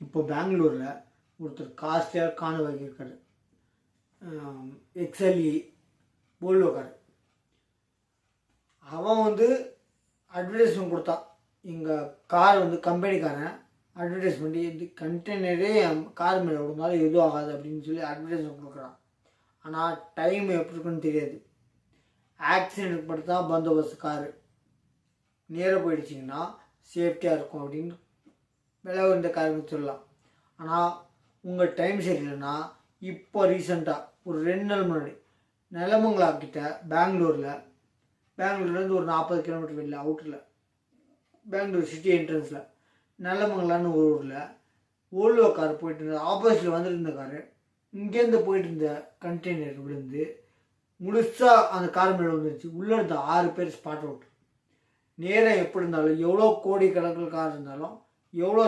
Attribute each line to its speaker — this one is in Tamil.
Speaker 1: இப்போ பெங்களூரில் ஒருத்தர் காஸ்ட்லியாக காண வைக்கிறாரு, எக்ஸ்எல்இ போல்வோ கார். அவன் அட்வர்டைஸ்மெண்ட் கொடுத்தான். எங்கள் கார் கம்பெனிக்காரன் அட்வர்டைஸ்மெண்ட் இது கண்டெய்னரே கார் மேலே விடுனாலும் எதுவும் ஆகாது அப்படின்னு சொல்லி அட்வர்டைஸ்மெண்ட் கொடுக்குறான். ஆனால் டைம் எப்படி இருக்குன்னு தெரியாது. ஆக்சிடென்ட் படுத்தா பந்தோபஸ்து காரு நேராக போயிடுச்சிங்கன்னா சேஃப்டியாக இருக்கும் அப்படின்னு விலை உயர்ந்த காருக்கு சொல்லலாம். ஆனால் உங்கள் டைம் சரியில்லைன்னா இப்போ ரீசெண்டாக ஒரு 2 நாள் முன்னாடி நிலமங்கலா கிட்ட பெங்களூர்லேருந்து ஒரு 40 கிலோமீட்டர் வெளியில் அவுட்டரில் பெங்களூர் சிட்டி என்ட்ரன்ஸில் நிலமங்கலான்னு ஒரு ஊரில் ஓல்வோ கார் போயிட்டு இருந்த ஆப்போசிட்டில் வந்துருந்த காரு இங்கேருந்து போயிட்டு இருந்த கண்டெய்னர் விழுந்து முழுசாக அந்த கார் மேலே வந்துருச்சு. உள்ளே இருந்த 6 பேர் ஸ்பாட் அவுட். நேரம் எப்படி இருந்தாலும் எவ்வளோ கோடி கணக்கில் கார் இருந்தாலும் எவ்வளோ